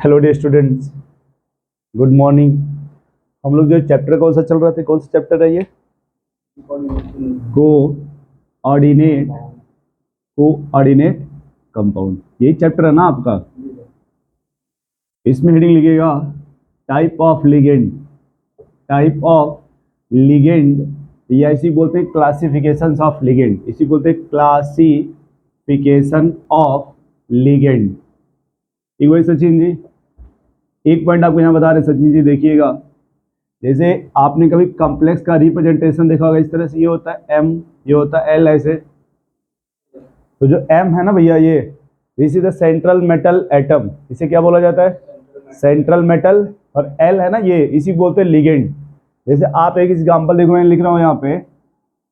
Hello day students, good morning. हम लोग जो चैप्टर कौन सा चल रहा था, कौन सा चैप्टर है ये? कोऑर्डिनेट कंपाउंड, यही चैप्टर है ना आपका। इसमें हेडिंग लिखिएगा टाइप ऑफ लिगेंड, या इसी बोलते हैं क्लासिफिकेशंस ऑफ लिगेंड, इसी बोलते हैं क्लासिफिकेशन ऑफ लिगेंड। एक वही सचिन जी, एक पॉइंट आपको यहाँ बता रहे सचिन जी, देखिएगा। जैसे आपने कभी कॉम्प्लेक्स का रिप्रेजेंटेशन देखा होगा, इस तरह से ये होता है m, ये होता है l, ऐसे। तो जो m है ना भैया, ये this is the central metal atom, इसे क्या बोला जाता है? Central metal. और l है ना, ये इसी बोलते हैं लिगेंड। जैसे आप एक एग्जांपल देखो, मैं लिख रहा हूँ यहाँ पे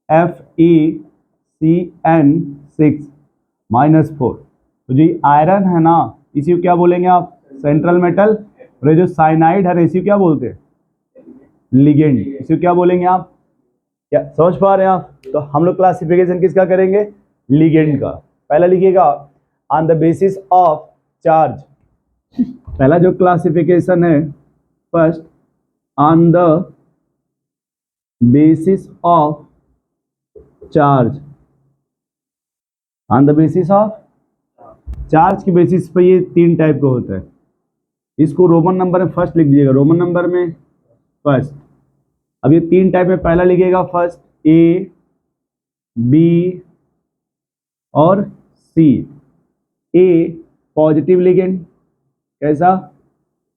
FeCN6-4। तो जो आयरन है ना, इसी को क्या बोलेंगे आप? Central metal. और ये जो साइनाइड है ना, इसी को क्या बोलते हैं? लिगेंड। इसे क्या बोलेंगे आप? क्या समझ पा रहे हैं आप? तो हम लोग क्लासिफिकेशन किसका करेंगे? लिगेंड का। पहला लिखिएगा on the basis of charge. पहला जो क्लासिफिकेशन है, first on the basis of charge. On the basis of charge की बेसिस पर ये तीन टाइप का होता है। इसको रोमन नंबर में फर्स्ट लिख दीजिएगा, रोमन नंबर में फर्स्ट। अब ये तीन टाइप में पहला लिखिएगा फर्स्ट, ए, बी और सी। ए पॉजिटिव लिगेंड, कैसा?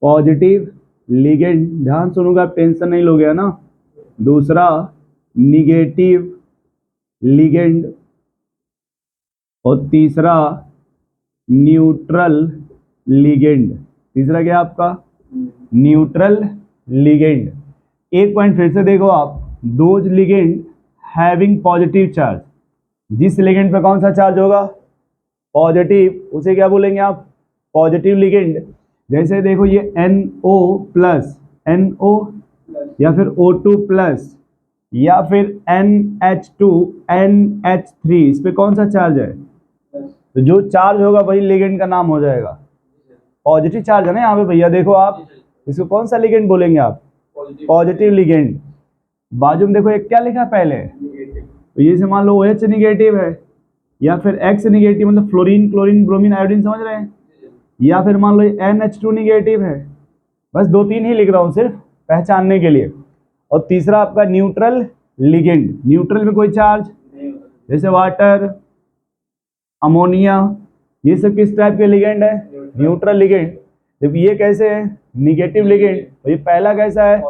पॉजिटिव लिगेंड, ध्यान सुनूंगा, टेंशन नहीं लोगे, है ना। दूसरा निगेटिव लिगेंड, और तीसरा न्यूट्रल लिगेंड। तीसरा क्या आपका? Neutral ligand. एक पॉइंट फिर से देखो आप, those ligand having positive charge. जिस लिगेंड पे कौन सा चार्ज होगा? पॉजिटिव, उसे क्या बोलेंगे आप? Positive ligand. जैसे देखो ये NO प्लस, NO या फिर O2 प्लस, या फिर NH2 NH3, इस पे कौन सा चार्ज है? तो जो चार्ज होगा वही लिगेंड का नाम हो जाएगा। पॉजिटिव चार्ज है ना यहाँ पे भैया, देखो आप, इसको कौन सा लिगेंड बोलेंगे आप? Positive ligand. बाजू में देखो एक क्या लिखा है पहले, तो ये से मान लो OH निगेटिव है, या फिर X निगेटिव, मतलब फ्लोरीन, क्लोरीन, ब्रोमीन, आयोडीन, समझ रहे हैं? या फिर मान लो NH2 निगेटिव है। बस दो तीन ही लिख रहा हूँ सिर्फ पहचानने के लिए। और तीसरा आपका न्यूट्रल लिगेंड। न्यूट्रल में कोई चार्ज, जैसे वाटर, अमोनिया, ये सब किस टाइप के लिगेंड है? Neutral ligand. जब ये कैसे है? Negative ligand. तो ये पहला कैसा है?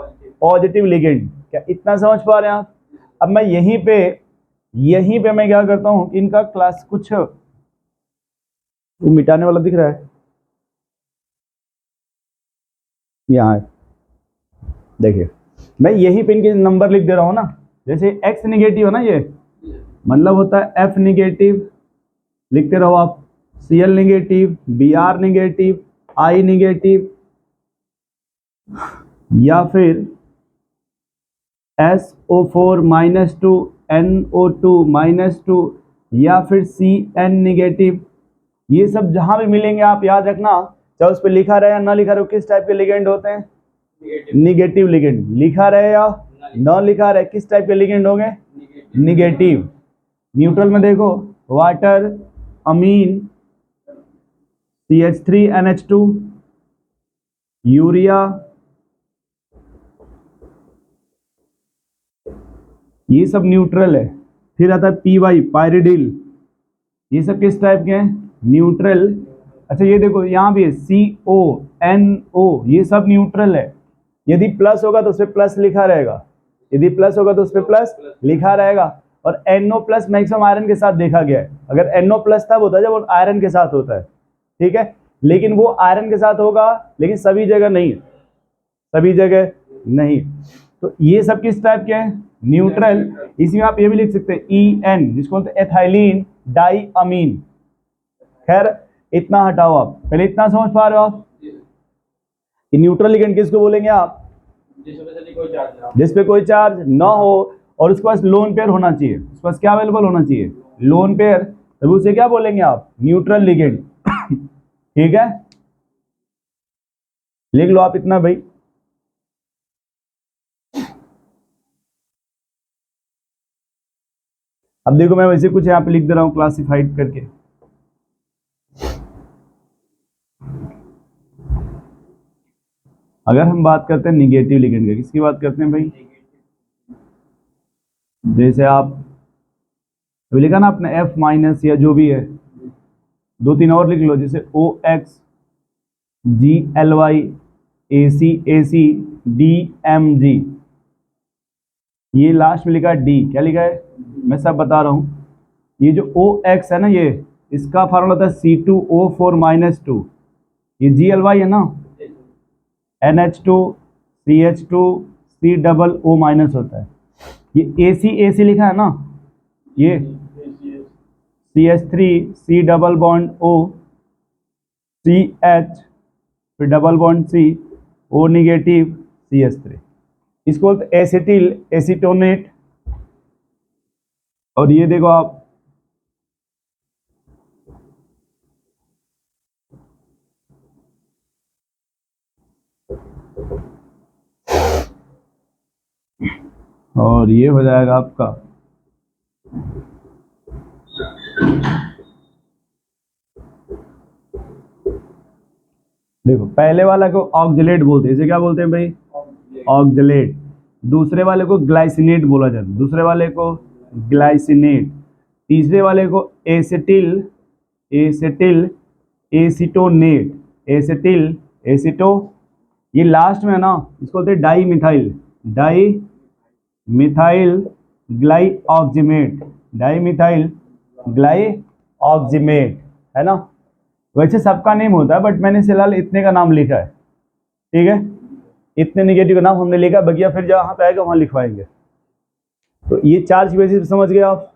Positive ligand. क्या इतना समझ पा रहे हैं आप? अब मैं यहीं पे मैं क्या करता हूं, इनका क्लास कुछ वो मिटाने वाला दिख रहा है यहाँ, देखिए मैं यहीं पे इनके नंबर लिख दे रहा हूँ ना। जैसे X निगेटिव है ना, ये मतलब होता है F निगेटिव, लिखते रहो आप। Cl negative, Br negative, I negative, या फिर SO4-2 NO2-2, या फिर Cn निगेटिव। ये सब जहां भी मिलेंगे आप याद रखना, चाहे उस पर लिखा रहे या ना लिखा रहे, किस टाइप के लिगेंड होते हैं? Negative ligand. लिखा रहे या ना लिखा रहे, किस टाइप के लिगेंड होंगे? निगेटिव। न्यूट्रल में देखो वाटर, अमीन, CH3NH2, यूरिया, ये सब न्यूट्रल है। फिर आता है PY, पायरिडिल, ये सब किस टाइप के हैं? न्यूट्रल। अच्छा ये देखो यहाँ भी है CO, NO, ये सब न्यूट्रल है। यदि प्लस होगा तो उस पर प्लस लिखा रहेगा, यदि प्लस होगा तो उस पर प्लस लिखा रहेगा। और NO प्लस मैक्सिमम आयरन के साथ देखा गया है। अगर NO प्लस तब होता है जब वो आयरन के साथ होता है, ठीक है। लेकिन वो आयरन के साथ होगा, लेकिन सभी जगह नहीं, सभी जगह नहीं। तो ये सब किस टाइप के हैं? न्यूट्रल। इसमें आप ये भी लिख सकते हैं EN, जिसको बोलते हैं एथाइलिन डाई अमीन। खैर इतना हटाओ, आप पहले इतना समझ पा रहे हो आप कि न्यूट्रल लिगेंड किसको बोलेंगे आप? जिस पे कोई चार्ज ना हो और उसके पास लोन पेयर होना चाहिए। उसके पास क्या अवेलेबल होना चाहिए? Lone pair. तब उसे क्या बोलेंगे आप? Neutral ligand. ठीक है। लिख लो आप इतना भाई। अब देखो मैं वैसे कुछ यहाँ पे लिख दे रहा हूँ क्लासिफाइड करके। अगर हम बात करते हैं निगेटिव लिगेंड की, किसकी बात करते हैं भाई? जैसे आप अभी लिखा ना अपने F माइनस या जो भी है, दो तीन और लिख लो, जैसे OX GLY AC DMG। ये लास्ट में लिखा है D, क्या लिखा है मैं सब बता रहा हूँ। ये जो OX है ना, ये इसका फार्मूला होता है C2O4-2। ये GLY है ना, NH2 CH2 COO- होता है। ये AC लिखा है ना, ये CH3 C double bond O CH फिर double bond C O negative CH3, इसको बोलते एसिटिल एसीटोनेट। और ये देखो आप, और ये हो जाएगा आपका देखो, पहले वाला को ऑक्जेलेट बोलते हैं, इसे क्या बोलते हैं भाई? ऑक्जेलेट। दूसरे वाले को ग्लाइसिनेट बोला जाता है, दूसरे वाले को ग्लाइसिनेट। तीसरे वाले को एसिटिल एसिटिल एसिटोनेट एसिटिल एसिटो। ये लास्ट में है ना, इसको बोलते हैं डाई मिथाइल ग्लाइऑक्सिमेट, डाई मिथाइल ग्लाइऑक्सिमेट, है ना। वैसे सबका नेम होता है, बट मैंने फिलहाल इतने का नाम लिखा है, ठीक है। इतने निगेटिव का नाम हमने लिखा, बगिया फिर जहाँ पे आएगा वहाँ लिखवाएंगे। तो ये चार्ज की बेसिस समझ गए आप।